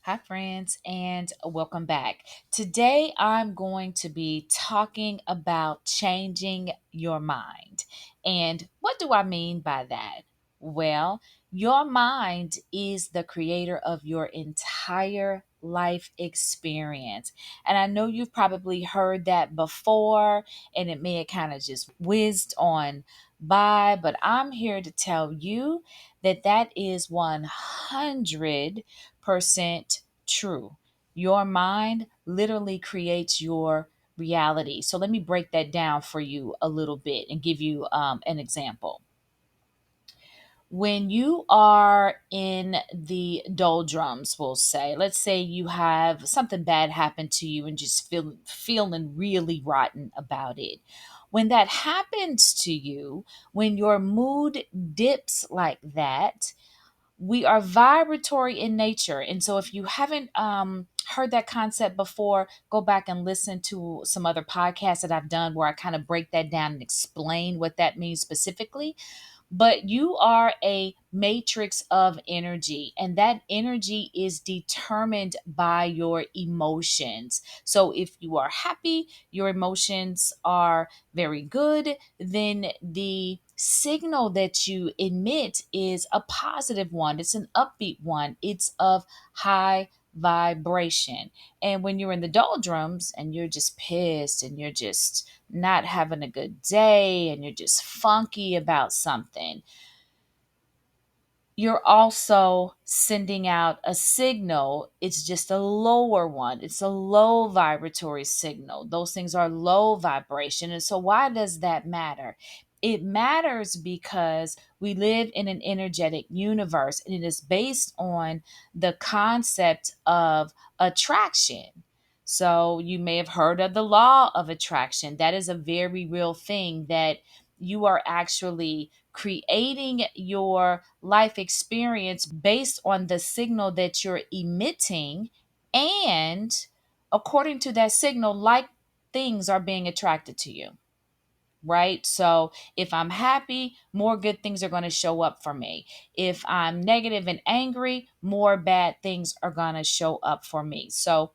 Hi, friends, and welcome back. Today, I'm going to be talking about changing your mind. And what do I mean by that? Well, your mind is the creator of your entire life experience. And I know you've probably heard that before, and it may have kind of just whizzed on by, but I'm here to tell you that that is 100% true. Your mind literally creates your reality. So let me break that down for you a little bit and give you an example. When you are in the doldrums, we'll say, let's say you have something bad happen to you and just feeling really rotten about it. When that happens to you, when your mood dips like that, we are vibratory in nature. And so if you haven't heard that concept before, go back and listen to some other podcasts that I've done where I kind of break that down and explain what that means specifically. But you are a matrix of energy, and that energy is determined by your emotions. So if you are happy, your emotions are very good, then the signal that you emit is a positive one, it's an upbeat one, it's of high vibration. And when you're in the doldrums and you're just pissed and you're just not having a good day and you're just funky about something, you're also sending out a signal. It's just a lower one. It's a low vibratory signal. Those things are low vibration. And so, why does that matter? It matters because we live in an energetic universe and it is based on the concept of attraction. So, you may have heard of the law of attraction. That is a very real thing that you are actually creating your life experience based on the signal that you're emitting. And according to that signal, like things are being attracted to you, right? So if I'm happy, more good things are going to show up for me. If I'm negative and angry, more bad things are going to show up for me. So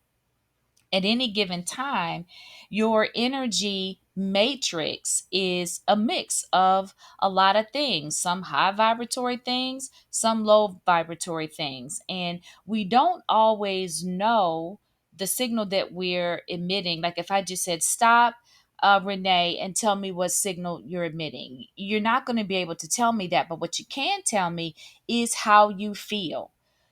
at any given time, your energy matrix is a mix of a lot of things, some high vibratory things, some low vibratory things. And we don't always know the signal that we're emitting. Like if I just said, stop, Renee, and tell me what signal you're emitting, you're not going to be able to tell me that. But what you can tell me is how you feel.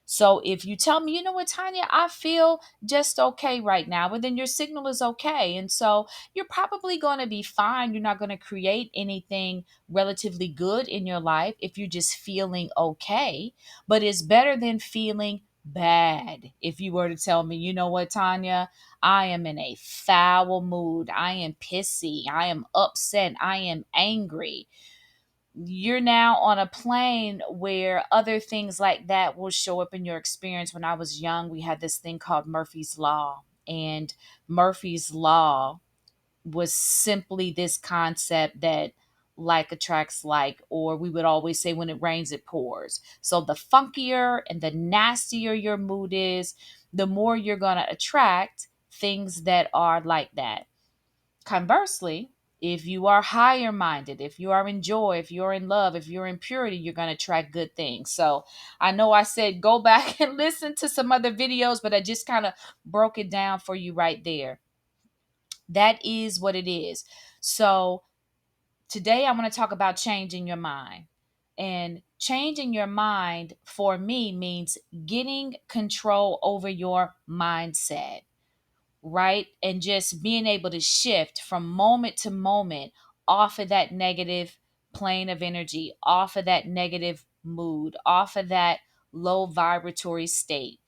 So if you tell me, you know what, Tanya, I feel just okay right now, but then your signal is okay. And so you're probably going to be fine. You're not going to create anything relatively good in your life if you're just feeling okay, but it's better than feeling bad. If you were to tell me, you know what, Tanya, I am in a foul mood, I am pissy, I am upset, I am angry, you're now on a plane where other things like that will show up in your experience. When I was young, we had this thing called Murphy's Law. And Murphy's Law was simply this concept that like attracts like, or we would always say, when it rains, it pours. So the funkier and the nastier your mood is, the more you're going to attract things that are like that. Conversely, if you are higher minded, if you are in joy, if you're in love, if you're in purity, you're going to attract good things. So I know I said go back and listen to some other videos, but I just kind of broke it down for you right there. That is what it is. So today I want to talk about changing your mind. And changing your mind for me means getting control over your mindset, right? And just being able to shift from moment to moment off of that negative plane of energy, off of that negative mood, off of that low vibratory state.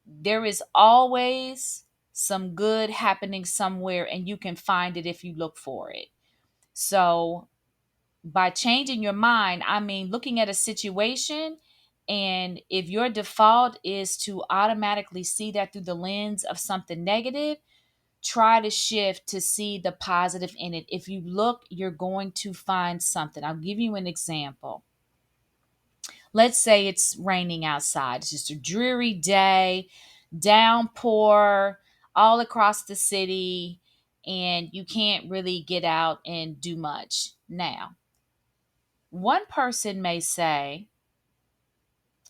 There is always some good happening somewhere, and you can find it if you look for it. So, by changing your mind, I mean looking at a situation, and if your default is to automatically see that through the lens of something negative, try to shift to see the positive in it. If you look, you're going to find something. I'll give you an example. Let's say it's raining outside. It's just a dreary day, downpour all across the city, and you can't really get out and do much. Now, one person may say,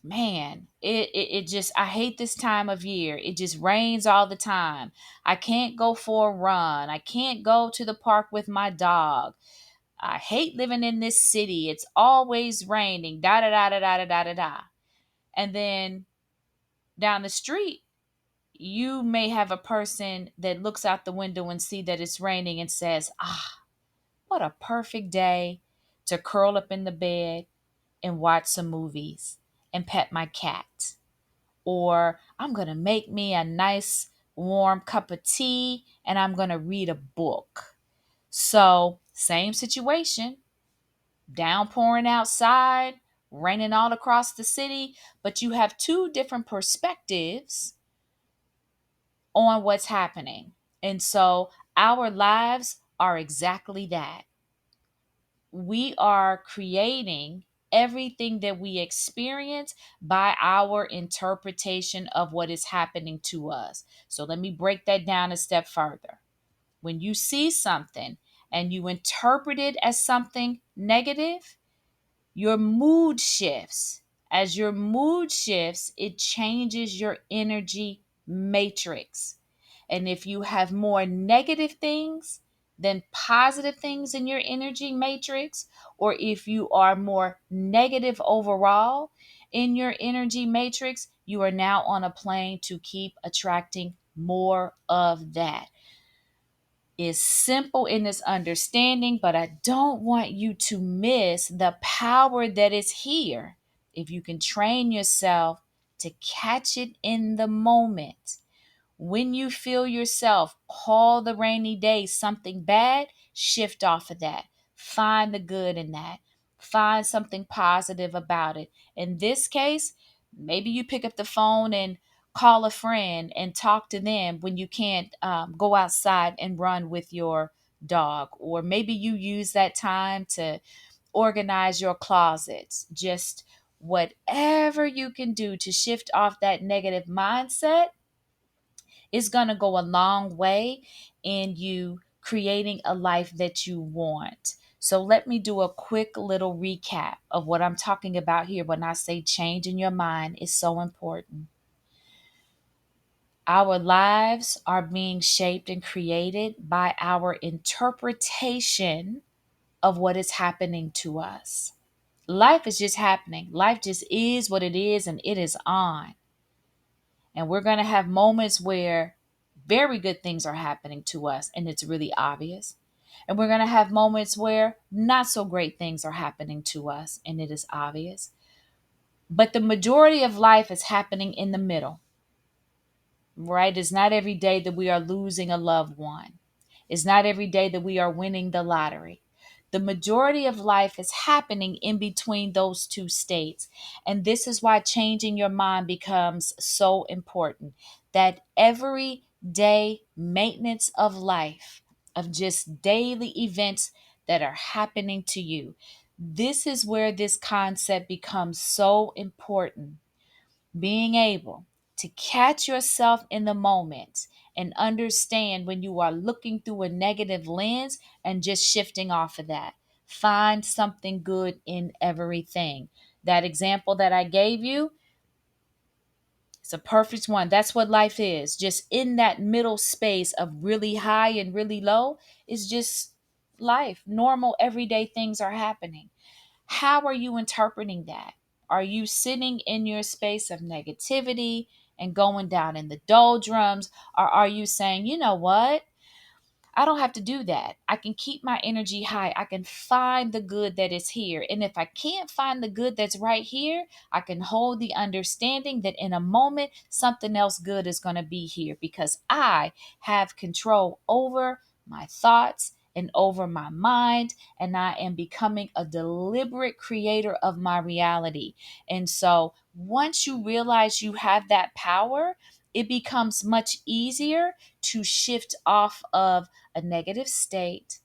man, it just, I hate this time of year. It just rains all the time. I can't go for a run. I can't go to the park with my dog. I hate living in this city. It's always raining. Da da da da da da da da da. And then down the street, you may have a person that looks out the window and see that it's raining and says, "Ah, what a perfect day to curl up in the bed and watch some movies and pet my cat." Or I'm going to make me a nice warm cup of tea and I'm going to read a book. So, same situation, downpouring outside, raining all across the city, but you have two different perspectives on what's happening. And so, our lives are exactly that. We are creating everything that we experience by our interpretation of what is happening to us. So let me break that down a step further. When you see something and you interpret it as something negative, your mood shifts. As your mood shifts, it changes your energy matrix. And if you have more negative things than positive things in your energy matrix, or if you are more negative overall in your energy matrix, you are now on a plane to keep attracting more of that. Is simple in its understanding, but I don't want you to miss the power that is here. If you can train yourself to catch it in the moment. When you feel yourself call the rainy day something bad, shift off of that. Find the good in that. Find something positive about it. In this case, maybe you pick up the phone and call a friend and talk to them when you can't go outside and run with your dog. Or maybe you use that time to organize your closets. Just whatever you can do to shift off that negative mindset is going to go a long way in you creating a life that you want. So, let me do a quick little recap of what I'm talking about here when I say change in your mind is so important. Our lives are being shaped and created by our interpretation of what is happening to us. Life is just happening. Life just is what it is and it is on. And we're going to have moments where very good things are happening to us and it's really obvious. And we're going to have moments where not so great things are happening to us and it is obvious. But the majority of life is happening in the middle, right? It's not every day that we are losing a loved one. It's not every day that we are winning the lottery. The majority of life is happening in between those two states. And this is why changing your mind becomes so important. That everyday maintenance of life, of just daily events that are happening to you. This is where this concept becomes so important, being able to catch yourself in the moment and understand when you are looking through a negative lens and just shifting off of that. Find something good in everything. That example that I gave you, it's a perfect one. That's what life is. Just in that middle space of really high and really low is just life. Normal, everyday things are happening. How are you interpreting that? Are you sitting in your space of negativity and going down in the doldrums? Or are you saying, you know what? I don't have to do that. I can keep my energy high. I can find the good that is here. And if I can't find the good that's right here, I can hold the understanding that in a moment, something else good is going to be here because I have control over my thoughts and over my mind. And I am becoming a deliberate creator of my reality. And so once you realize you have that power, it becomes much easier to shift off of a negative state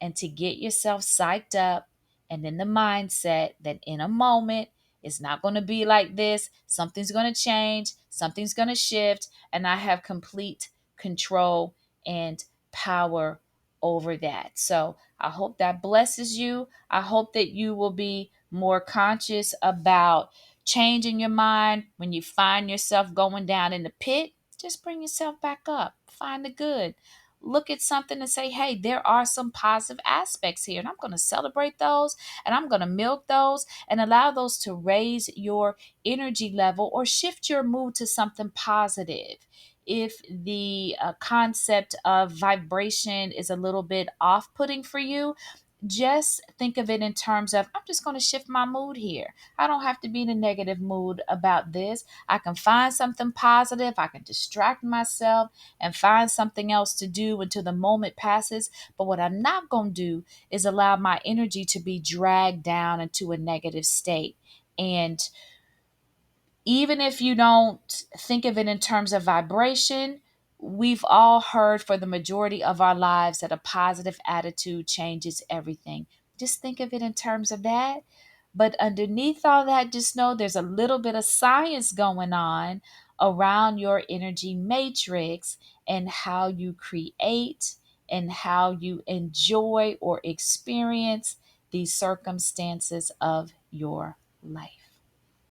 and to get yourself psyched up and in the mindset that in a moment It's not going to be like this. Something's going to change, something's going to shift, and I have complete control and power over that. So I hope that blesses you. I hope that you will be more conscious about changing your mind when you find yourself going down in the pit. Just bring yourself back up, find the good. Look at something and say, hey, there are some positive aspects here, and I'm going to celebrate those, and I'm going to milk those and allow those to raise your energy level or shift your mood to something positive. If the concept of vibration is a little bit off putting for you, just think of it in terms of, I'm just going to shift my mood here. I don't have to be in a negative mood about this. I can find something positive. I can distract myself and find something else to do until the moment passes. But what I'm not going to do is allow my energy to be dragged down into a negative state. And even if you don't think of it in terms of vibration, we've all heard for the majority of our lives that a positive attitude changes everything. Just think of it in terms of that. But underneath all that, just know there's a little bit of science going on around your energy matrix and how you create and how you enjoy or experience these circumstances of your life.